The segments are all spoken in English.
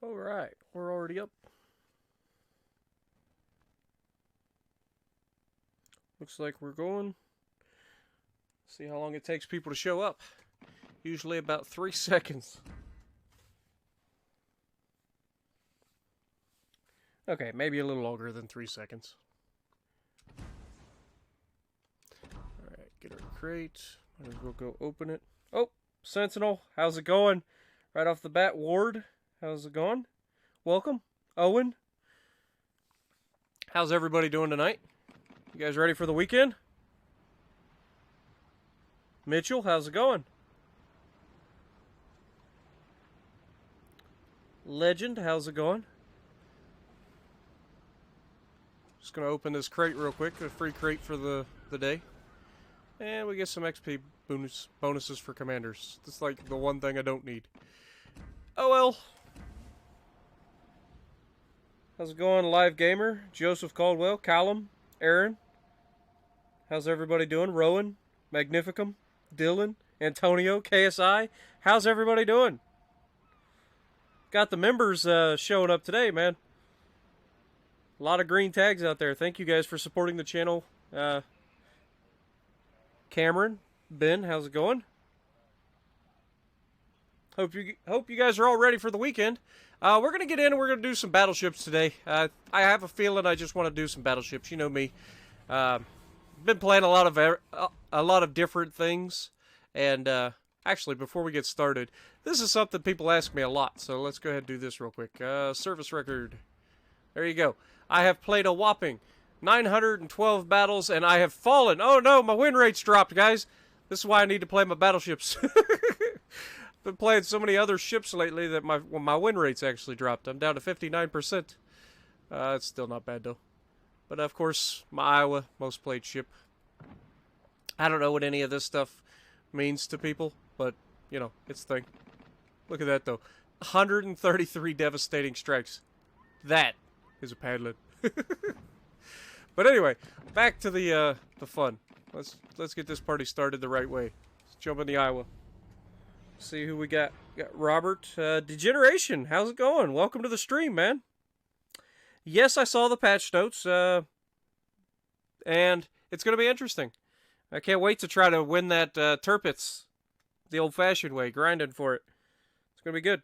Alright, we're already up. Looks like we're going. See how long it takes people to show up. Usually about 3 seconds. Okay, maybe a little longer than 3 seconds. Alright, get our crate. Might as well go open it. Oh, Sentinel, how's it going? Right off the bat, Ward, how's it going? Welcome. Owen. How's everybody doing tonight? You guys ready for the weekend? Mitchell, how's it going? Legend, how's it going? Just gonna open this crate real quick, a free crate for the day. And we get some XP bonuses for commanders. That's like the one thing I don't need. Oh well. How's it going, Live Gamer? Joseph Caldwell, Callum, Aaron. How's everybody doing? Rowan, Magnificum, Dylan, Antonio, KSI. How's everybody doing? Got the members showing up today, man. A lot of green tags out there. Thank you guys for supporting the channel. Cameron, Ben, how's it going? Hope you guys are all ready for the weekend. We're gonna get in and we're gonna do some battleships today. I have a feeling I just want to do some battleships. You know me. Been playing a lot of different things, and actually, before we get started, this is something people ask me a lot. So let's go ahead and do this real quick. Service record. There you go. I have played a whopping 912 battles, and I have fallen. Oh no, my win rate's dropped, guys. This is why I need to play my battleships. Been playing so many other ships lately that my win rate's actually dropped. I'm down to 59%. It's still not bad though. But of course, my Iowa most played ship. I don't know what any of this stuff means to people, but you know, it's a thing. Look at that though. 133 devastating strikes. That is a padlet. But anyway, back to the fun. Let's get this party started the right way. Let's jump in the Iowa. See who we got. Got Robert. Degeneration, how's it going? Welcome to the stream, man. Yes, I saw the patch notes, and it's going to be interesting. I can't wait to try to win that Turpitz the old-fashioned way, grinding for it. It's going to be good.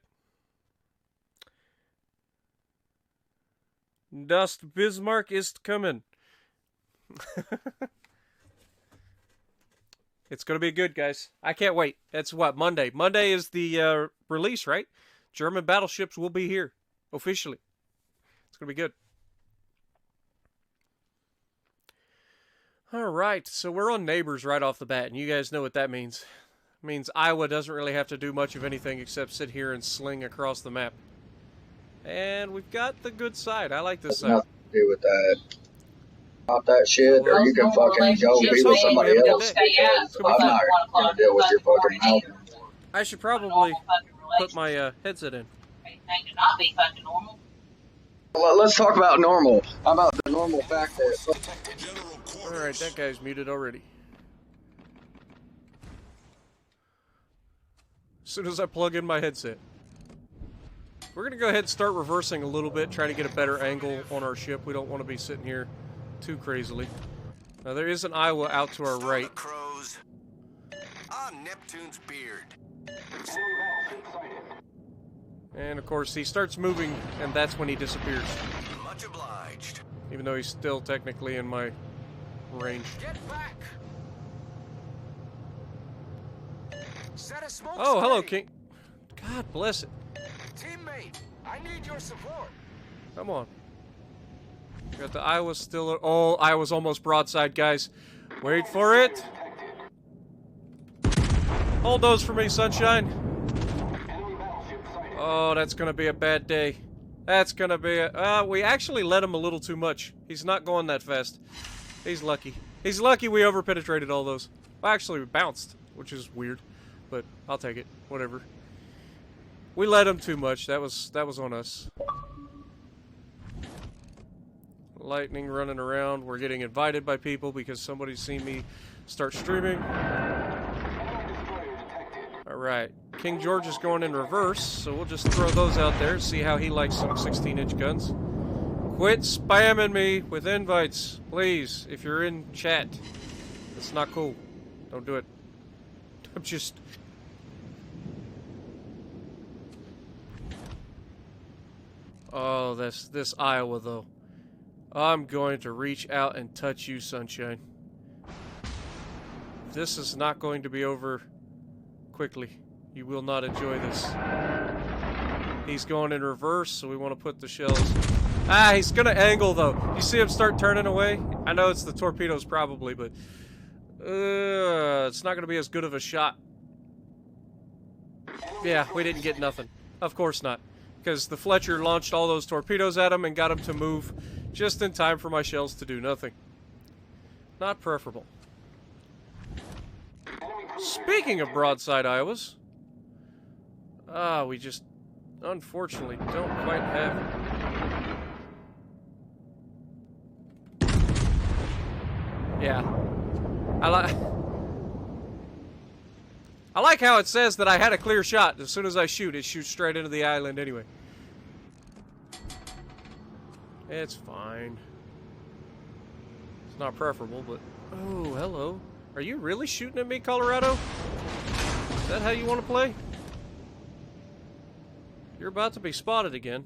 Dust Bismarck is coming. It's going to be good, guys. I can't wait. It's what, Monday? Monday is the release, right? German battleships will be here, officially. It's going to be good. Alright, so we're on neighbors right off the bat, and you guys know what that means. It means Iowa doesn't really have to do much of anything except sit here and sling across the map. And we've got the good side. I like this side. Nothing to do with that. Not that shit, or you can fucking go be with somebody else. I'm not gonna deal with your fucking mouth. I should probably put my headset in. Well, let's talk about normal. How about the normal fact that... Alright, that guy's muted already. As soon as I plug in my headset. We're going to go ahead and start reversing a little bit, try to get a better angle on our ship. We don't want to be sitting here too crazily. Now, there is an Iowa out to our right. Crows on Neptune's beard. And, of course, he starts moving, and that's when he disappears. Much obliged. Even though he's still technically in my range. Get back. Set a smoke Oh, hello, spray. King. God bless it. Teammate, I need your support. Come on. Got the Iowa still... Oh, Iowa's almost broadside, guys. Wait for it. Hold those for me, sunshine. Oh, that's going to be a bad day. That's going to be a... we actually let him a little too much. He's not going that fast. He's lucky. He's lucky we over-penetrated all those. Well, actually, we bounced, which is weird. But I'll take it. Whatever. We let him too much. That was on us. Lightning running around. We're getting invited by people because somebody's seen me start streaming. Alright, Alright. King George is going in reverse, so we'll just throw those out there, see how he likes some 16-inch guns. Quit spamming me with invites, please, if you're in chat. It's not cool. Don't do it. I'm just... Oh, this Iowa, though. I'm going to reach out and touch you, sunshine. This is not going to be over quickly. You will not enjoy this. He's going in reverse, so we want to put the shells... Ah, he's going to angle, though. You see him start turning away? I know it's the torpedoes, probably, but... it's not going to be as good of a shot. Yeah, we didn't get nothing. Of course not. Because the Fletcher launched all those torpedoes at him and got him to move just in time for my shells to do nothing. Not preferable. Speaking of broadside Iowas... Ah, we just, unfortunately, don't quite have it. Yeah. I like how it says that I had a clear shot. As soon as I shoot, it shoots straight into the island anyway. It's fine. It's not preferable, but... Oh, hello. Are you really shooting at me, Colorado? Is that how you want to play? You're about to be spotted again.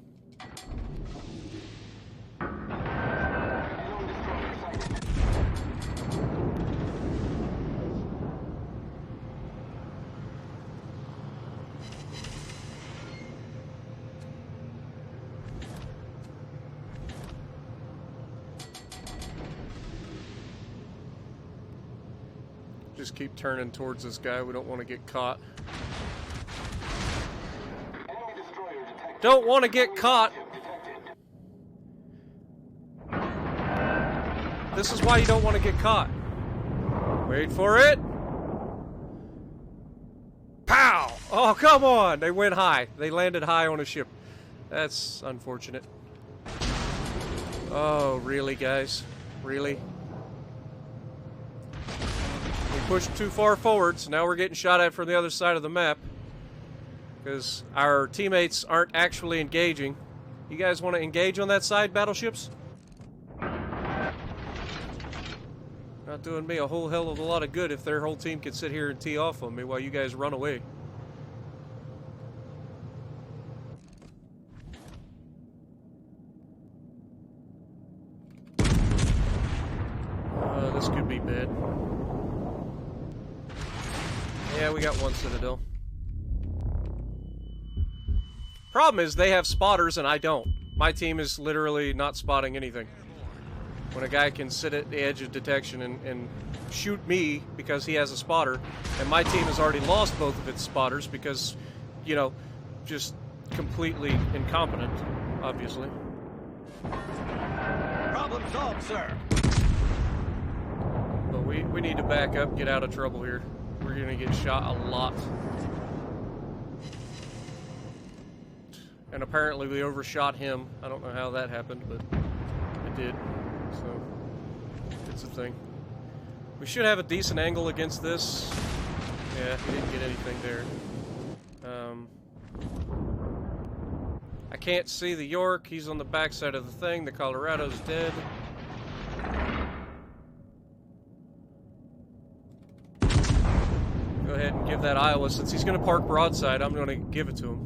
Just keep turning towards this guy. We don't want to get caught. Don't want to get caught. This is why you don't want to get caught. Wait for it. Pow! Oh, come on! They went high. They landed high on a ship. That's unfortunate. Oh, really, guys? Really? We pushed too far forward, so now we're getting shot at from the other side of the map. Because our teammates aren't actually engaging. You guys want to engage on that side, battleships? Not doing me a whole hell of a lot of good if their whole team could sit here and tee off on me while you guys run away. This could be bad. Yeah, we got one Citadel. Problem is, they have spotters and I don't. My team is literally not spotting anything. When a guy can sit at the edge of detection and shoot me because he has a spotter, and my team has already lost both of its spotters because, you know, just completely incompetent, obviously. Problem solved, sir. But we need to back up, get out of trouble here. We're gonna get shot a lot. And apparently we overshot him. I don't know how that happened, but it did. So, it's a thing. We should have a decent angle against this. Yeah, we didn't get anything there. I can't see the York. He's on the backside of the thing. The Colorado's dead. Go ahead and give that Iowa. Since he's going to park broadside, I'm going to give it to him.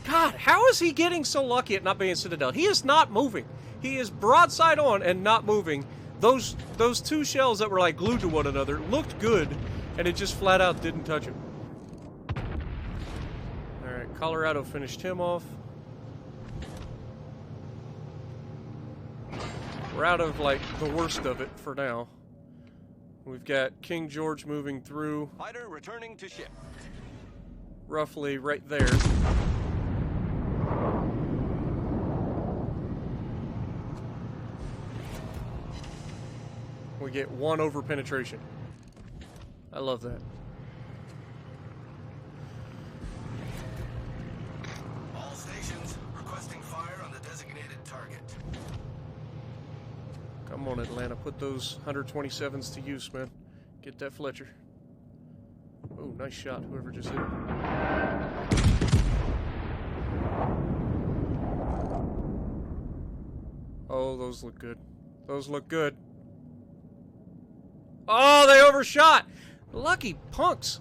God, how is he getting so lucky at not being Citadel? He is not moving. He is broadside on and not moving. Those two shells that were like glued to one another looked good, and it just flat out didn't touch him. Alright, Colorado finished him off. We're out of, like, the worst of it for now. We've got King George moving through. Fighter returning to ship. Roughly right there. We get one over penetration. I love that. All stations requesting fire on the designated target. Come on, Atlanta. Put those 127s to use, man. Get that Fletcher. Oh, nice shot, whoever just hit him. Oh, those look good. Those look good. Oh, they overshot! Lucky punks!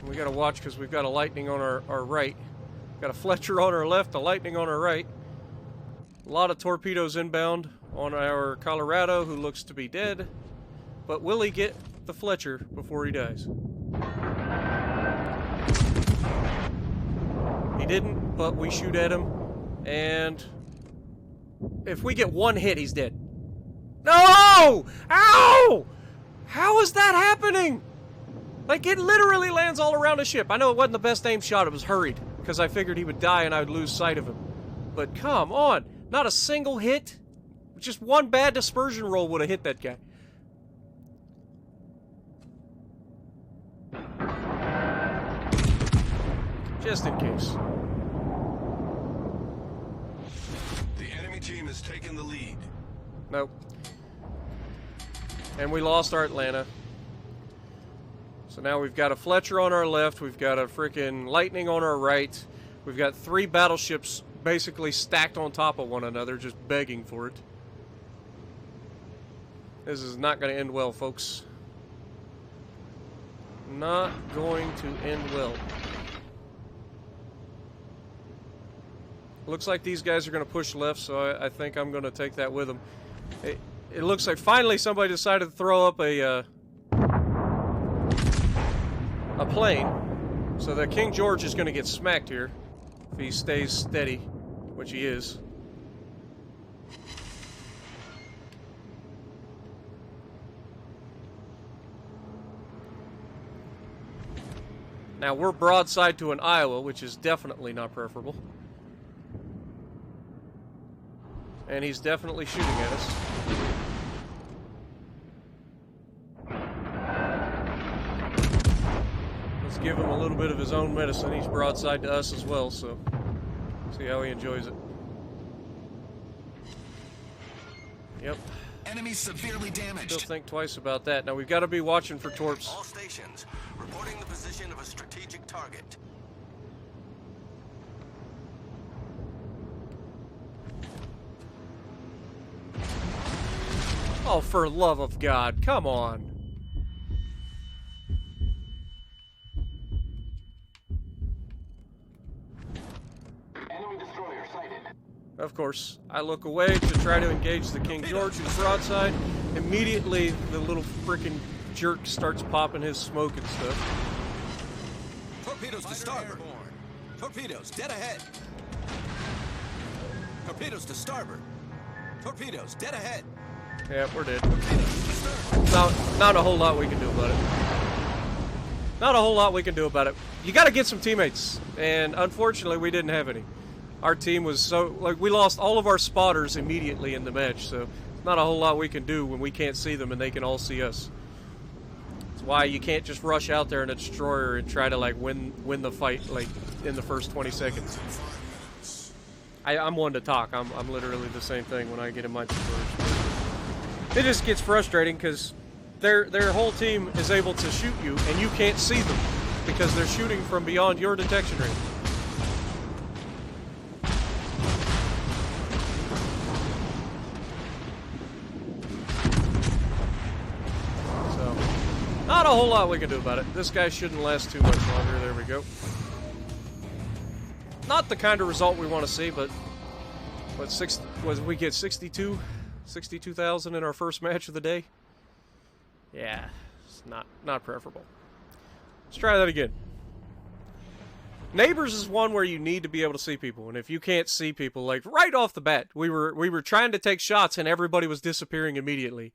We gotta watch because we've got a lightning on our right. Got a Fletcher on our left, a lightning on our right. A lot of torpedoes inbound on our Colorado, who looks to be dead. But will he get the Fletcher before he dies? He didn't, but we shoot at him. And if we get one hit, he's dead. No! Ow! How is that happening? Like, it literally lands all around the ship. I know it wasn't the best aim shot. It was hurried, because I figured he would die and I would lose sight of him. But come on. Not a single hit? Just one bad dispersion roll would have hit that guy. Just in case. The enemy team has taken the lead. Nope. And we lost our Atlanta. So now we've got a Fletcher on our left, we've got a freaking Lightning on our right, we've got 3 battleships basically stacked on top of one another, just begging for it. This is not going to end well, folks. Not going to end well. Looks like these guys are going to push left, so I think I'm going to take that with them. It looks like finally somebody decided to throw up a plane, so that King George is going to get smacked here if he stays steady, which he is. Now we're broadside to an Iowa, which is definitely not preferable. And he's definitely shooting at us. Let's give him a little bit of his own medicine. He's broadside to us as well, so see how he enjoys it. Yep. Enemy severely damaged. Still think twice about that. Now we've got to be watching for torps. All stations reporting the position of a strategic target. Oh, for love of God, come on. Enemy destroyer sighted. Of course, I look away to try to engage the King George, who's broadside. Immediately, the little frickin' jerk starts popping his smoke and stuff. Torpedoes to starboard. Torpedoes dead ahead. Torpedoes to starboard. Torpedoes dead ahead. Yeah, we're dead. Torpedoes to stern. Not a whole lot we can do about it. Not a whole lot we can do about it. You gotta get some teammates, and unfortunately we didn't have any. Our team was so, like, we lost all of our spotters immediately in the match, so not a whole lot we can do when we can't see them and they can all see us. That's why you can't just rush out there in a destroyer and try to, like, win the fight, like, in the first 20 seconds. I'm one to talk. I'm literally the same thing when I get in my destroyers. It just gets frustrating because their whole team is able to shoot you and you can't see them because they're shooting from beyond your detection range. So, not a whole lot we can do about it. This guy shouldn't last too much longer. There we go. Not the kind of result we want to see, but what we get 62,000 in our first match of the day? Yeah, it's not preferable. Let's try that again. Neighbors is one where you need to be able to see people, and if you can't see people, like right off the bat, we were trying to take shots and everybody was disappearing immediately.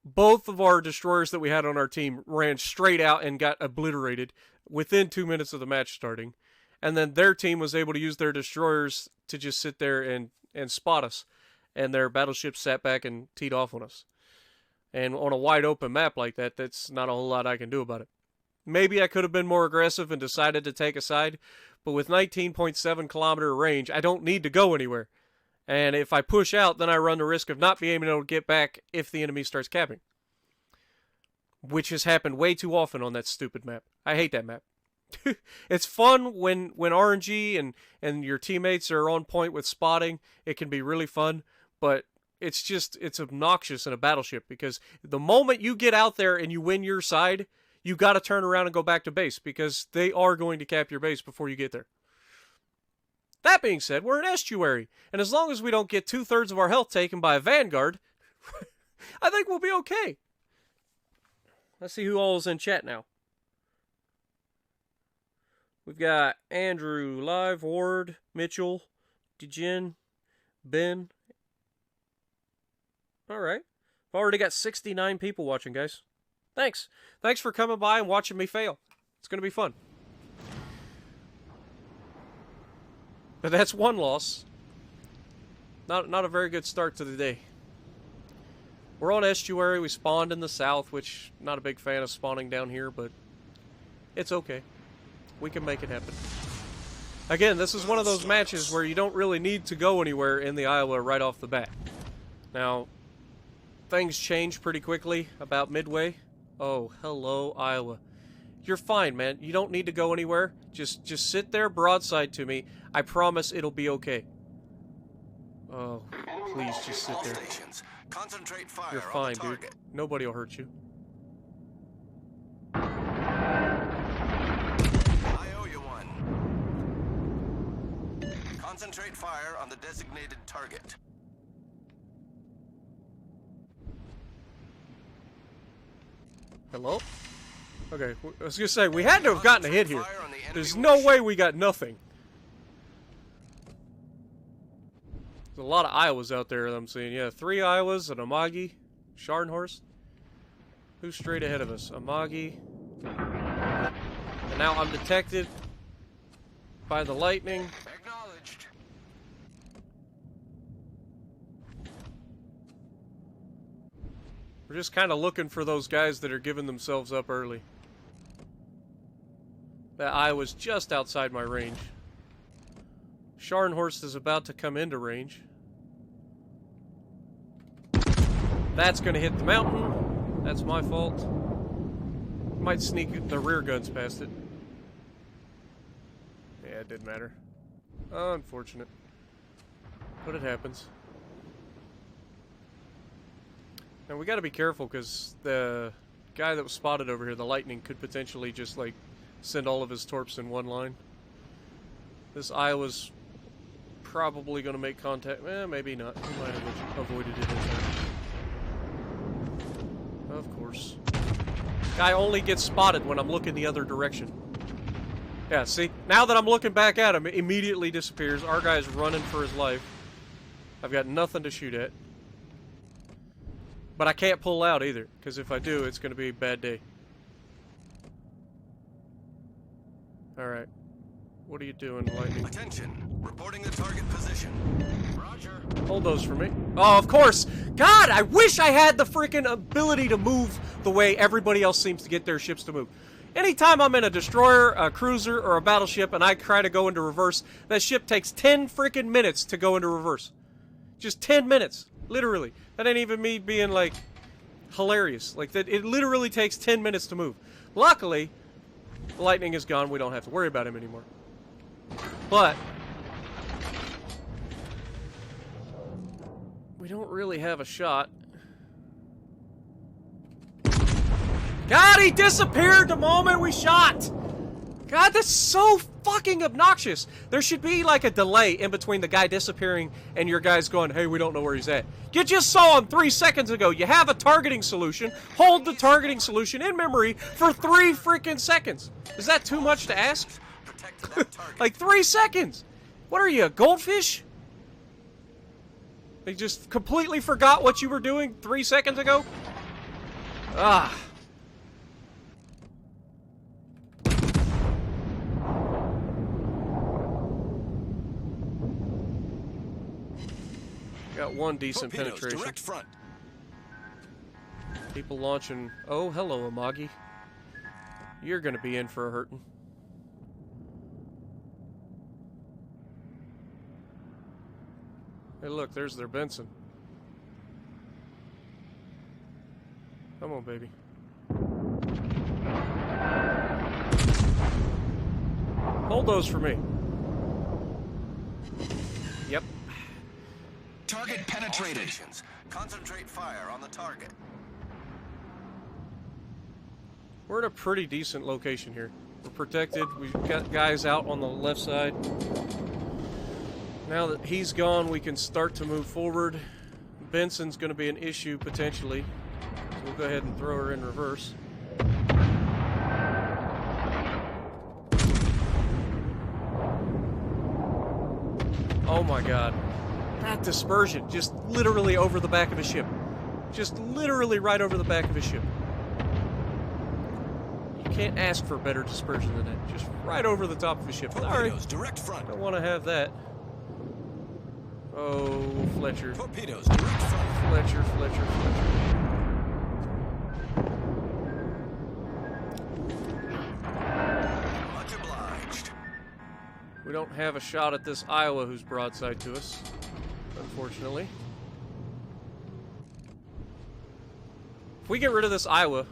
Both of our destroyers that we had on our team ran straight out and got obliterated within 2 minutes of the match starting. And then their team was able to use their destroyers to just sit there and spot us. And their battleships sat back and teed off on us. And on a wide open map like that, that's not a whole lot I can do about it. Maybe I could have been more aggressive and decided to take a side. But with 19.7 kilometer range, I don't need to go anywhere. And if I push out, then I run the risk of not being able to get back if the enemy starts capping. which has happened way too often on that stupid map. I hate that map. It's fun when RNG and your teammates are on point with spotting. It can be really fun, but it's obnoxious in a battleship because the moment you get out there and you win your side, you got to turn around and go back to base because they are going to cap your base before you get there. That being said, we're an estuary, and as long as we don't get 2/3 of our health taken by a vanguard, I think we'll be okay. Let's see who all is in chat now. We've got Andrew, Live, Ward, Mitchell, Dejin, Ben. All right. I've already got 69 people watching, guys. Thanks. Thanks for coming by and watching me fail. It's going to be fun. But that's one loss. Not a very good start to the day. We're on estuary. We spawned in the south, which not a big fan of spawning down here, but it's okay. We can make it happen. Again, this is one of those matches where you don't really need to go anywhere in the Iowa right off the bat. Now, things change pretty quickly about midway. Oh, hello, Iowa. You're fine, man. You don't need to go anywhere. Just sit there broadside to me. I promise it'll be okay. Oh, please just sit there. Concentrate fire. You're fine, dude. Nobody will hurt you. Concentrate fire on the designated target. Hello? Okay, I was gonna say, we had to have gotten a hit here. There's no way we got nothing. There's a lot of Iowas out there that I'm seeing. Yeah, 3 Iowas, an Amagi, Scharnhorst. Who's straight ahead of us? Amagi. And now I'm detected by the lightning. Acknowledged. We're just kind of looking for those guys that are giving themselves up early. That Iowa's just outside my range. Scharnhorst is about to come into range. That's going to hit the mountain. That's my fault. Might sneak the rear guns past it. Yeah, it didn't matter. Unfortunate. But it happens. Now we gotta be careful because the guy that was spotted over here, the lightning, could potentially just like send all of his torps in one line. This Iowa's probably gonna make contact. Maybe not. He might have avoided it in time. Of course. Guy only gets spotted when I'm looking the other direction. Yeah, see? Now that I'm looking back at him, it immediately disappears. Our guy's running for his life. I've got nothing to shoot at. But I can't pull out either, because if I do, it's going to be a bad day. Alright. What are you doing, Lightning? Attention. Reporting the target position. Roger. Hold those for me. Oh, of course! God, I wish I had the freaking ability to move the way everybody else seems to get their ships to move. Anytime I'm in a destroyer, a cruiser, or a battleship and I try to go into reverse, that ship takes 10 freaking minutes to go into reverse. Just 10 minutes. Literally. That ain't even me being, like, hilarious. Like, that it literally takes 10 minutes to move. Luckily, the lightning is gone. We don't have to worry about him anymore. But we don't really have a shot. God, he disappeared the moment we shot! God, that's so fucking obnoxious. There should be like a delay in between the guy disappearing and your guys going, hey, we don't know where he's at. You just saw him 3 seconds ago. You have a targeting solution. Hold the targeting solution in memory for 3 freaking seconds. Is that too much to ask? Like 3 seconds. What are you, a goldfish? You just completely forgot what you were doing 3 seconds ago? Ah. Got one decent penetration. Direct front. People launching. Oh, hello, Amagi. You're gonna be in for a hurtin'. Hey, look, there's their Benson. Come on, baby. Hold those for me. Yep. Target penetrated. All stations, concentrate fire on the target. We're in a pretty decent location here. We're protected. We've got guys out on the left side. Now that he's gone, we can start to move forward. Benson's going to be an issue, potentially. So we'll go ahead and throw her in reverse. Oh my god. That dispersion, just literally over the back of a ship. Just literally right over the back of a ship. You can't ask for better dispersion than that. Just right over the top of a ship. Sorry. Torpedoes, direct front. Don't want to have that. Oh, Fletcher. Torpedoes, direct front. Fletcher. Much obliged. We don't have a shot at this Iowa who's broadside to us, unfortunately. If we get rid of this Iowa,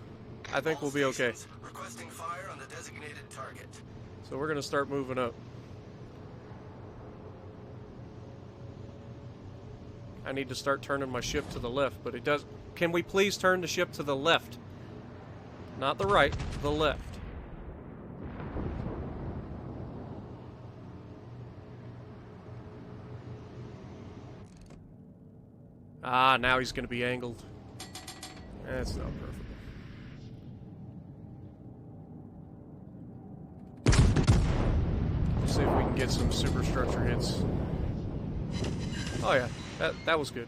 I think we'll be okay. Requesting fire on the designated target. So we're going to start moving up. I need to start turning my ship to the left, but it does. Can we please turn the ship to the left? Not the right, the left. Ah, now he's going to be angled. That's not perfect. Let's see if we can get some superstructure hits. Oh yeah, that was good.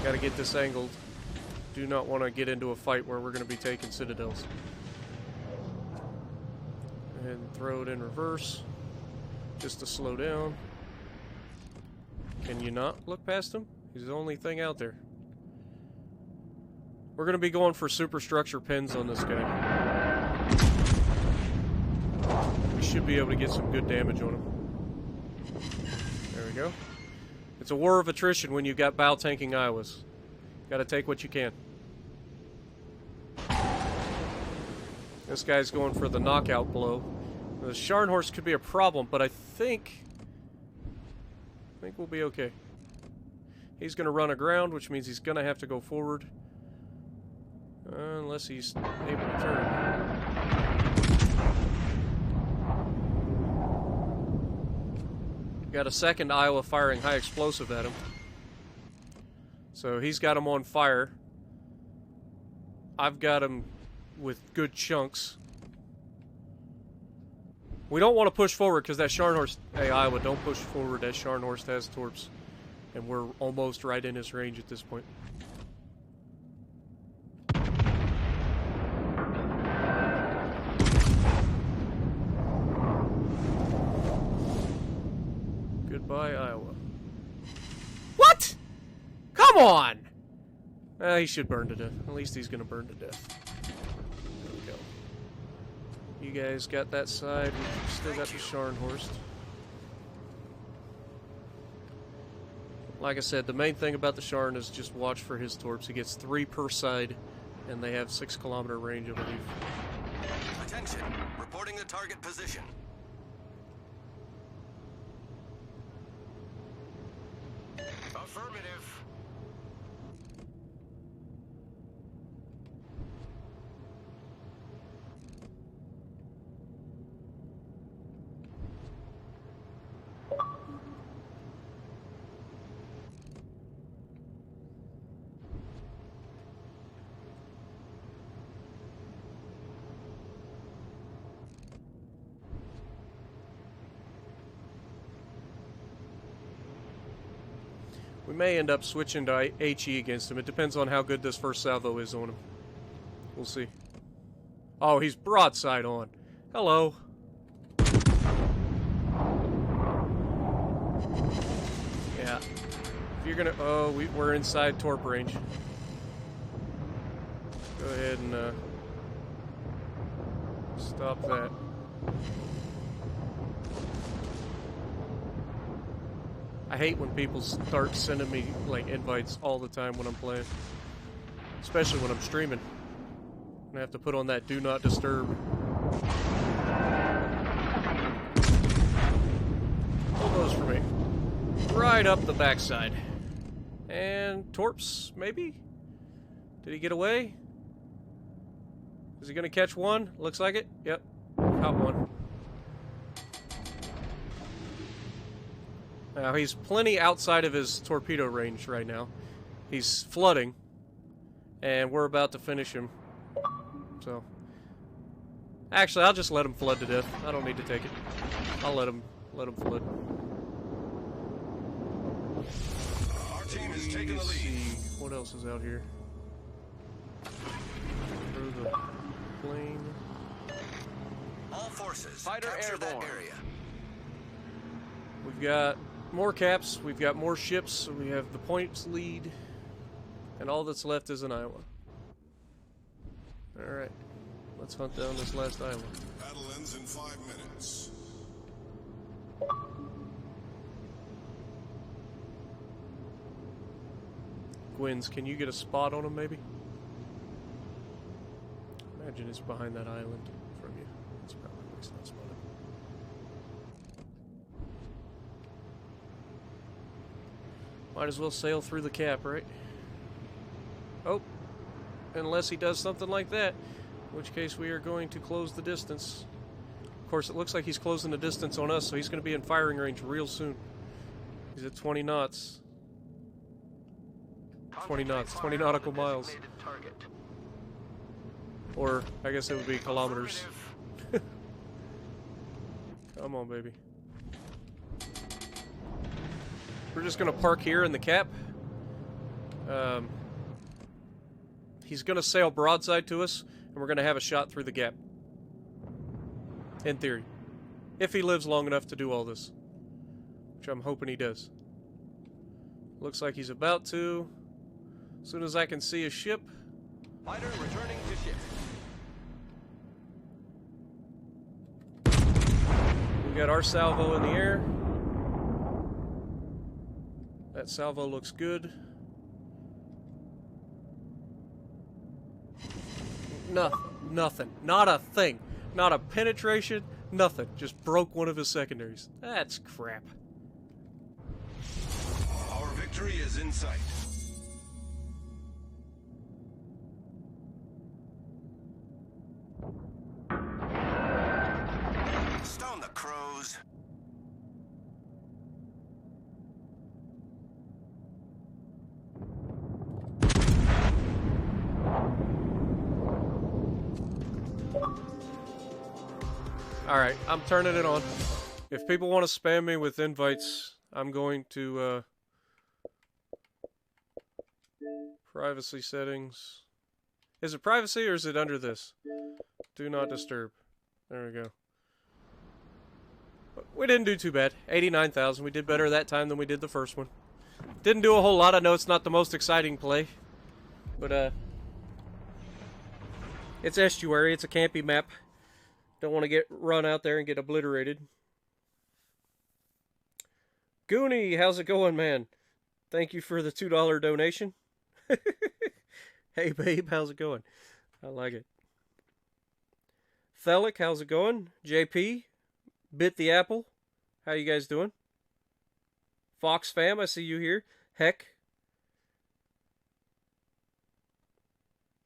Gotta get this angled. Do not want to get into a fight where we're going to be taking citadels. And throw it in reverse. Just to slow down. Can you not look past him? He's the only thing out there. We're going to be going for superstructure pins on this guy. We should be able to get some good damage on him. There we go. It's a war of attrition when you've got bow tanking Iowas. Gotta take what you can. This guy's going for the knockout blow. The Scharnhorst could be a problem, but I think we'll be okay. He's gonna run aground, which means he's gonna have to go forward. Unless he's able to turn. Got a second Iowa firing high explosive at him. So he's got him on fire. I've got him with good chunks. We don't want to push forward because that Scharnhorst... Hey, Iowa, don't push forward. That Scharnhorst has torps. And we're almost right in his range at this point. Goodbye, Iowa. What? Come on! He should burn to death. At least he's gonna burn to death. There we go. You guys got that side. We've still got the Scharnhorst. Like I said, the main thing about the Scharn is just watch for his torps. He gets 3 per side, and they have 6-kilometer range, I believe. Attention, reporting the target position. Affirmative. We may end up switching to HE against him. It depends on how good this first salvo is on him. We'll see. Oh, he's broadside on. Hello. Yeah. If you're gonna... Oh, we're inside torp range. Go ahead and stop that. I hate when people start sending me, like, invites all the time when I'm playing. Especially when I'm streaming. I have to put on that do not disturb. right up the backside. And Torps, maybe? Did he get away? Is he gonna catch one? Looks like it. Yep. Caught one. Now, he's plenty outside of his torpedo range right now. He's flooding. And we're about to finish him. So. Actually, I'll just let him flood to death. I don't need to take it. I'll let him flood. Our team is taking the Let's see. lead. What else is out here? Through the plane. All forces, Fighter capture that airborne. area. We've got more caps, we've got more ships, so we have the points lead, and all that's left is an island. Alright, let's hunt down this last island. Battle ends in 5 minutes. Gwyn's, can you get a spot on him, maybe? Imagine it's behind that island from you. It's probably where it's not spotted. Might as well sail through the cap, right? Oh, unless he does something like that, in which case we are going to close the distance. Of course, it looks like he's closing the distance on us, so he's going to be in firing range real soon. He's at 20 knots. 20 knots, 20 nautical miles. Or, I guess it would be kilometers. Come on, baby. We're just going to park here in the cap. He's going to sail broadside to us, and we're going to have a shot through the gap. In theory. If he lives long enough to do all this. Which I'm hoping he does. Looks like he's about to. As soon as I can see a ship. Fighter returning to ship. We got our salvo in the air. That salvo looks good. Nothing. Not a thing. Not a penetration. Nothing. Just broke one of his secondaries. That's crap. Our victory is in sight. Stone the crows. Alright, I'm turning it on. If people want to spam me with invites, I'm going to, privacy settings. Is it privacy or is it under this? Do not disturb. There we go. We didn't do too bad. 89,000. We did better that time than we did the first one. Didn't do a whole lot. I know it's not the most exciting play. But, it's estuary. It's a campy map. Don't want to get run out there and get obliterated. Goonie, how's it going, man? Thank you for the $2 donation. Hey, babe, how's it going? I like it. Thelic, how's it going? JP, Bit the Apple, how you guys doing? Fox Fam, I see you here. Heck.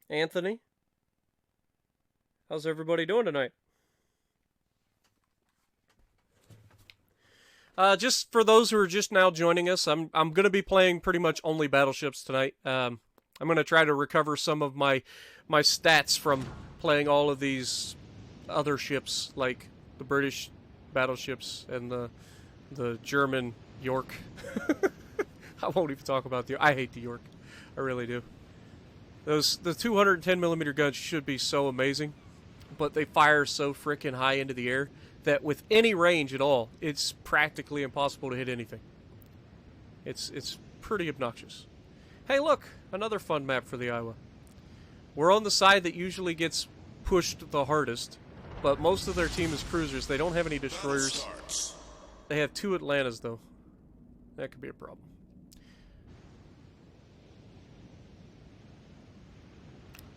Anthony, how's everybody doing tonight? Just for those who are just now joining us, I'm going to be playing pretty much only battleships tonight. I'm going to try to recover some of my stats from playing all of these other ships, like the British battleships and the German York. I won't even talk about the. I hate the York. I really do. The 210mm guns should be so amazing, but they fire so freaking high into the air that with any range at all, it's practically impossible to hit anything. It's pretty obnoxious. Hey, look, another fun map for the Iowa. We're on the side that usually gets pushed the hardest, but most of their team is cruisers. They don't have any destroyers. They have 2 Atlantas, though. That could be a problem.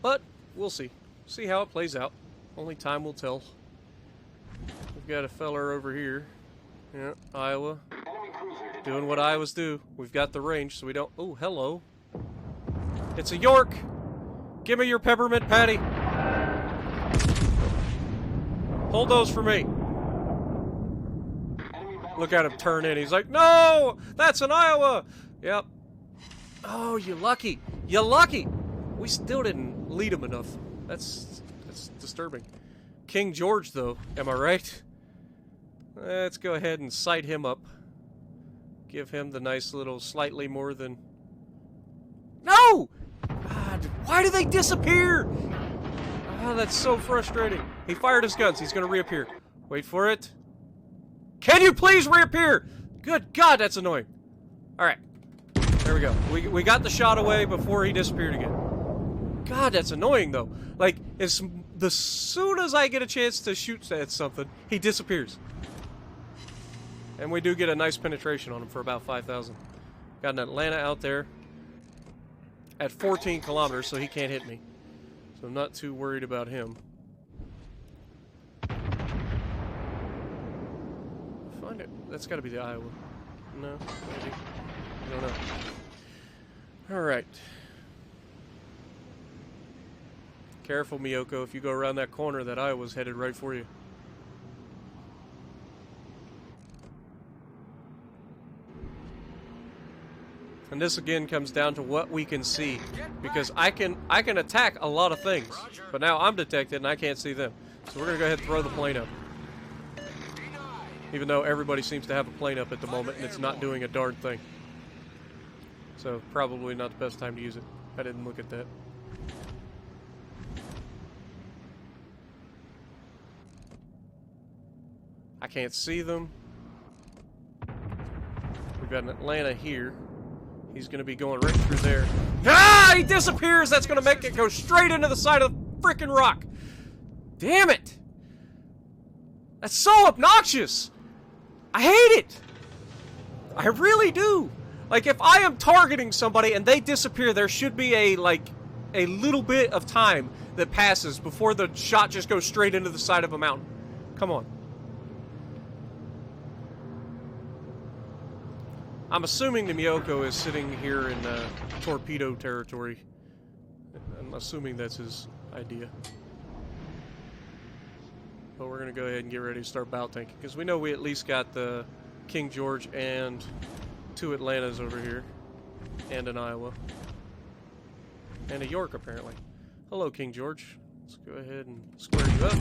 But we'll see. See how it plays out. Only time will tell. We've got a feller over here. Yeah, Iowa. Enemy cruiser Doing what Iowas do. We've got the range, so we don't... Oh, hello. It's a York! Give me your peppermint patty. Hold those for me. Look at him turn in. He's like, no! That's an Iowa! Yep. Oh, you lucky. You lucky! We still didn't lead him enough. That's disturbing. King George, though. Am I right? Let's go ahead and sight him up. Give him the nice little slightly more than... No! God, why do they disappear? Oh, that's so frustrating. He fired his guns. He's going to reappear. Wait for it. Can you please reappear? Good God, that's annoying. All right. There we go. We got the shot away before he disappeared again. God, that's annoying, though. Like, as soon as I get a chance to shoot at something, he disappears. And we do get a nice penetration on him for about 5,000. Got an Atlanta out there at 14 kilometers, so he can't hit me. So I'm not too worried about him. Find it. That's got to be the Iowa. No, maybe. I don't know. All right. Careful, Miyoko. If you go around that corner, that Iowa's headed right for you. And this again comes down to what we can see, because I can attack a lot of things, but now I'm detected and I can't see them. So we're gonna go ahead and throw the plane up, even though everybody seems to have a plane up at the moment and it's not doing a darn thing. So probably not the best time to use it. I didn't look at that. I can't see them. We've got an Atlanta here. He's going to be going right through there. Ah! He disappears! That's going to make it go straight into the side of the frickin' rock. Damn it! That's so obnoxious! I hate it! I really do! Like, if I am targeting somebody and they disappear, there should be a little bit of time that passes before the shot just goes straight into the side of a mountain. Come on. I'm assuming the Miyoko is sitting here in torpedo territory. I'm assuming that's his idea. But we're going to go ahead and get ready to start bow tanking, because we know we at least got the King George and 2 Atlantas over here. And an Iowa. And a York, apparently. Hello, King George. Let's go ahead and square you up.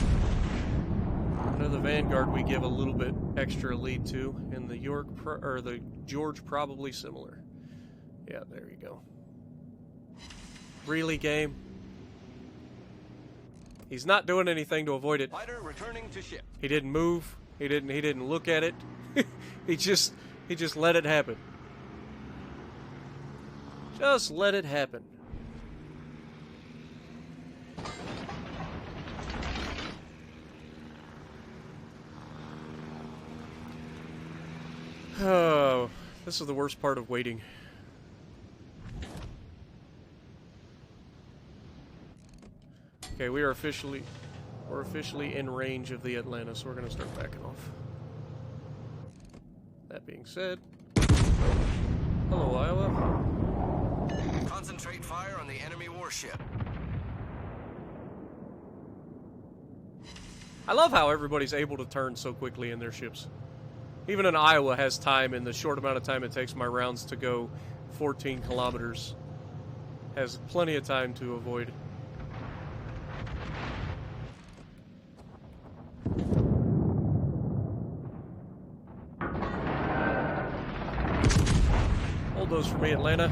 I know the Vanguard we give a little bit extra lead to, and the York or the George probably similar. Yeah, there you go. Really, game? He's not doing anything to avoid it. Fighter returning to ship. He didn't move. He didn't look at it. he just let it happen. Just let it happen. Oh, this is the worst part of waiting. Okay, we're officially in range of the Atlanta, so we're gonna start backing off. That being said, hello, Iowa. Concentrate fire on the enemy warship. I love how everybody's able to turn so quickly in their ships. Even an Iowa has time, in the short amount of time it takes my rounds to go 14 kilometers. Has plenty of time to avoid. Hold those for me, Atlanta.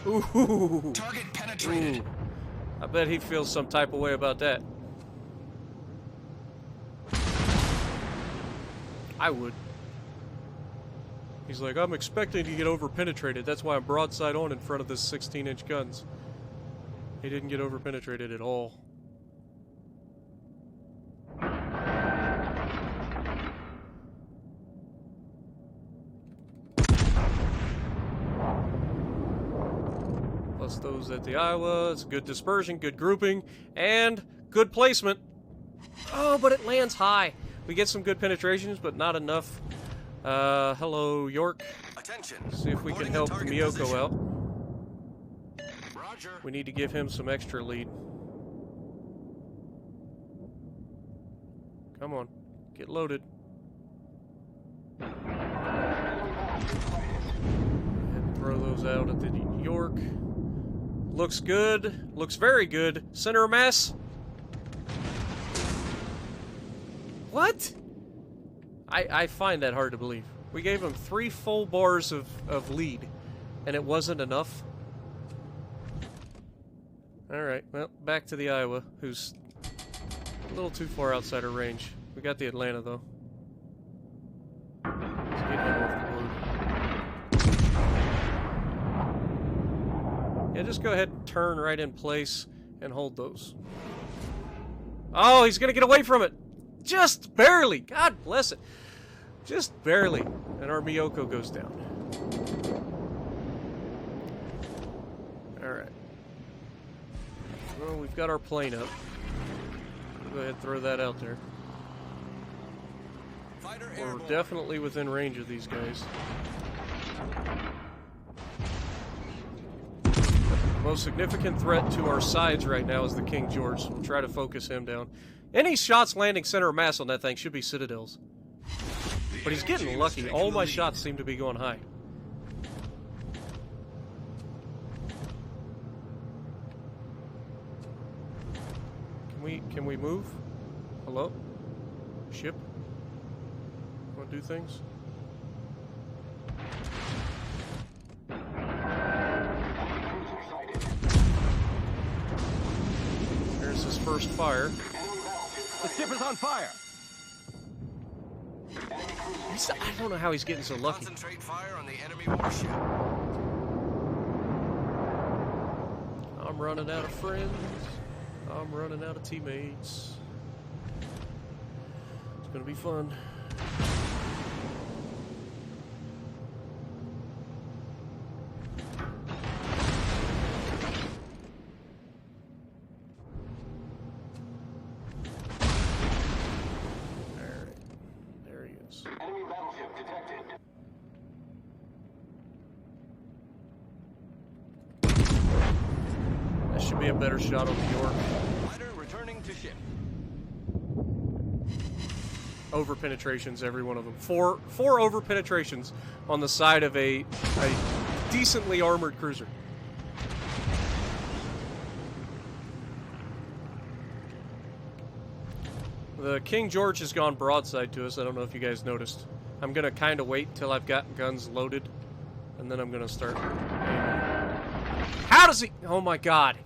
Ooh. Target penetrated. Ooh. I bet he feels some type of way about that. I would. He's like, I'm expecting to get over-penetrated. That's why I'm broadside on in front of this 16-inch guns. He didn't get over-penetrated at all. Plus those at the Iowa. It's good dispersion, good grouping, and good placement. Oh, but it lands high. We get some good penetrations, but not enough. Hello, York. Attention. See if we can Reporting help a target Miyoko position. out. Roger. We need to give him some extra lead. Come on. Get loaded. And throw those out at the York. Looks good. Looks very good. Center of mass. What? I find that hard to believe. We gave him 3 full bars of lead, and it wasn't enough. Alright, well, back to the Iowa, who's a little too far outside our range. We got the Atlanta, though. Let's get him off the board. Yeah, just go ahead and turn right in place and hold those. Oh, he's gonna get away from it! Just barely! God bless it! Just barely. And our Miyoko goes down. Alright. Well, we've got our plane up. We'll go ahead and throw that out there. Fighter We're airborne. definitely within range of these guys. The most significant threat to our sides right now is the King George. We'll try to focus him down. Any shots landing center of mass on that thing should be Citadels. But he's getting lucky. All my shots seem to be going high. Can we move? Hello? Ship? Want to do things? There's his first fire. The ship is on fire. I don't know how he's getting so lucky. Concentrate fire on the enemy warship. I'm running out of friends. I'm running out of teammates. It's gonna be fun. Alright. There he is. Enemy battleship detected. That should be a better shot on the York. Fighter returning to ship. Over penetrations, every one of them. Four over penetrations on the side of a decently armored cruiser. The King George has gone broadside to us. I don't know if you guys noticed. I'm gonna kind of wait till I've got guns loaded, and then I'm gonna start aiming. How does he? Oh my God!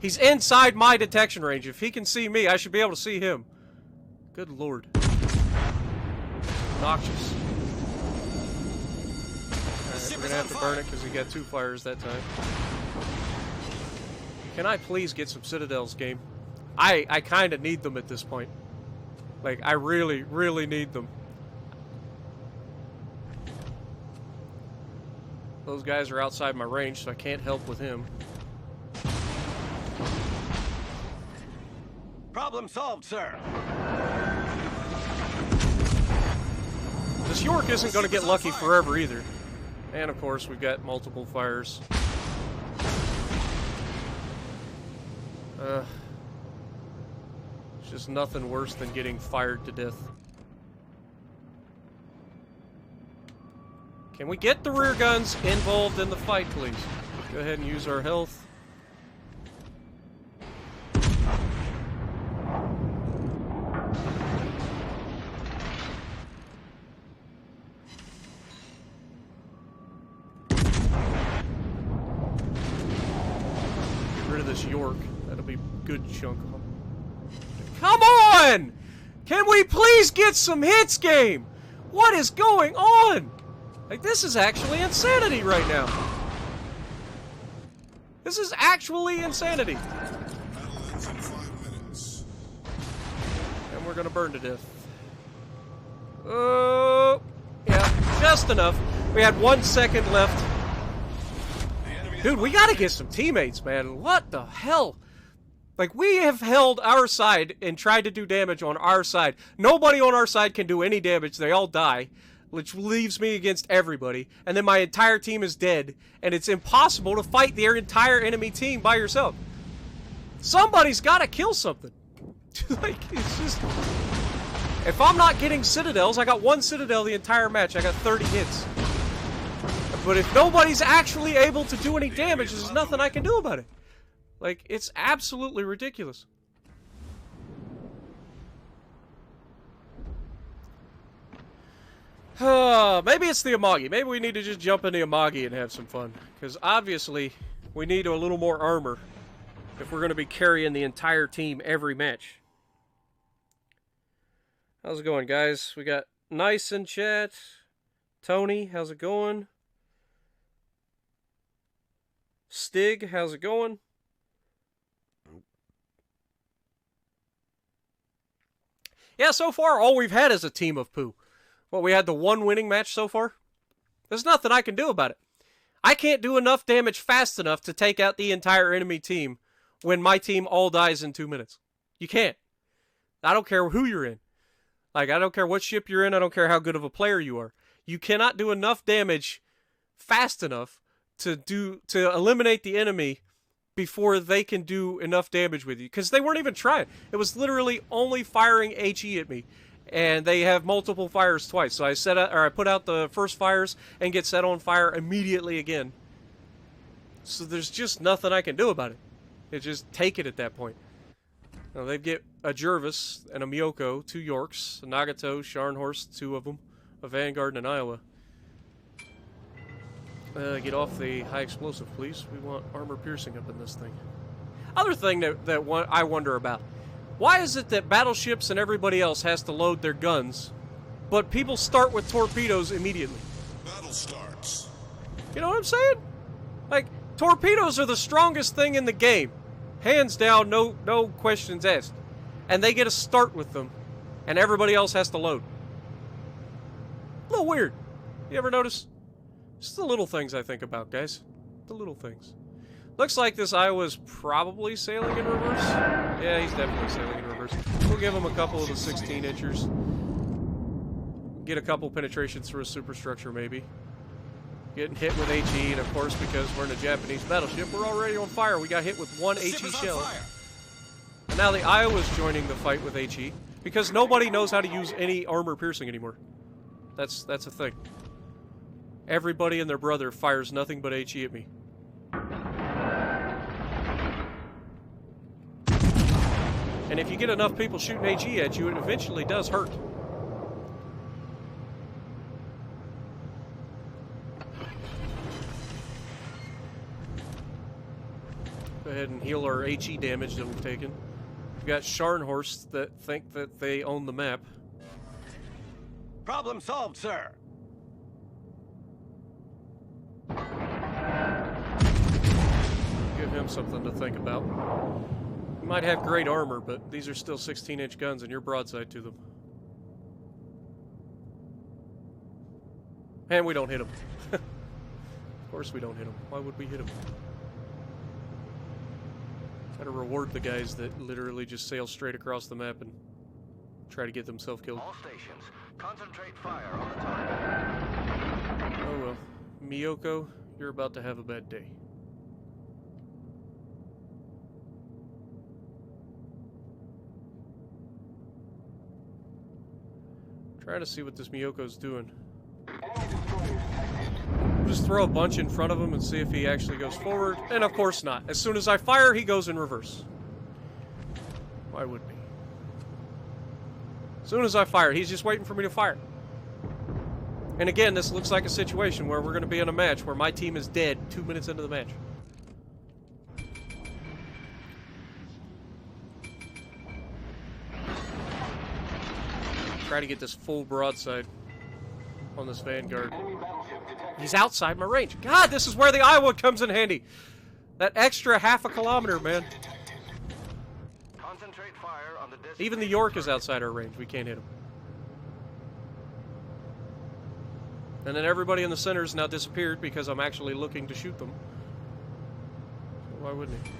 He's inside my detection range. If he can see me, I should be able to see him. Good Lord. Noxious. Alright, we're gonna have to burn it because he got 2 fires that time. Can I please get some Citadels, game? I kind of need them at this point. Like, I really, really need them. Those guys are outside my range, so I can't help with him. Problem solved, sir. This York isn't going to get lucky forever either. And of course, we've got multiple fires. It's just nothing worse than getting fired to death. Can we get the rear guns involved in the fight, please? Go ahead and use our health. Get rid of this York. That'll be a good chunk of them. Come on! Can we please get some hits, game? What is going on? Like, this is actually insanity right now. This is actually insanity. Battle ends in 5 minutes. And we're gonna burn to death. Oh, yeah, just enough. We had 1 second left. Dude, we gotta get some teammates, man. What the hell? Like, we have held our side and tried to do damage on our side. Nobody on our side can do any damage. They all die, which leaves me against everybody. And then my entire team is dead, and it's impossible to fight their entire enemy team by yourself. Somebody's got to kill something. Like, it's just... If I'm not getting citadels, I got 1 citadel the entire match. I got 30 hits. But if nobody's actually able to do any damage, there's nothing I can do about it. Like, it's absolutely ridiculous. Maybe it's the Amagi. Maybe we need to just jump in the Amagi and have some fun. Because obviously, we need a little more armor if we're going to be carrying the entire team every match. How's it going, guys? We got Nice in chat. Tony, how's it going? Stig, how's it going? Yeah, so far, all we've had is a team of poo. Well, we had the 1 winning match so far. There's nothing I can do about it. I can't do enough damage fast enough to take out the entire enemy team when my team all dies in 2 minutes. You can't. I don't care who you're in. Like, I don't care what ship you're in. I don't care how good of a player you are. You cannot do enough damage fast enough to eliminate the enemy before they can do enough damage with you. Because they weren't even trying. It was literally only firing HE at me. And they have multiple fires twice. So I put out the first fires and get set on fire immediately again. So there's just nothing I can do about it. It's just take it at that point. Now they get a Jervis and a Miyoko, 2 Yorks, a Nagato, Scharnhorst, 2 of them, a Vanguard and an Iowa. Get off the high explosive, please. We want armor piercing up in this thing. Other thing that I wonder about. Why is it that battleships and everybody else has to load their guns, but people start with torpedoes immediately? Battle starts. You know what I'm saying? Like, torpedoes are the strongest thing in the game. Hands down, no questions asked. And they get a start with them, and everybody else has to load. A little weird. You ever notice? Just the little things I think about, guys. The little things. Looks like this Iowa's probably sailing in reverse. Yeah, he's definitely sailing in reverse. We'll give him a couple of the 16-inchers. Get a couple penetrations through a superstructure, maybe. Getting hit with HE, and of course, because we're in a Japanese battleship, we're already on fire. We got hit with 1 HE shell. And now the Iowa's joining the fight with HE, because nobody knows how to use any armor piercing anymore. That's a thing. Everybody and their brother fires nothing but HE at me. And if you get enough people shooting HE at you, it eventually does hurt. Go ahead and heal our HE damage that we've taken. We've got Scharnhorst that think that they own the map. Problem solved, sir. Give him something to think about. You might have great armor, but these are still 16-inch guns and you're broadside to them. And we don't hit them. Of course we don't hit them. Why would we hit them? Try to reward the guys that literally just sail straight across the map and try to get themselves killed. All stations, concentrate fire on the target. Oh well. Miyoko, you're about to have a bad day. Trying to see what this Miyoko's doing. Just throw a bunch in front of him and see if he actually goes forward. And of course not. As soon as I fire, he goes in reverse. Why would he? As soon as I fire, he's just waiting for me to fire. And again, this looks like a situation where we're going to be in a match where my team is dead 2 minutes into the match. Try to get this full broadside on this Vanguard. He's outside my range. God, this is where the Iowa comes in handy. That extra half a kilometer, man. Concentrate fire on the Even the York is outside our range. We can't hit him. And then everybody in the center has now disappeared because I'm actually looking to shoot them. So why wouldn't he?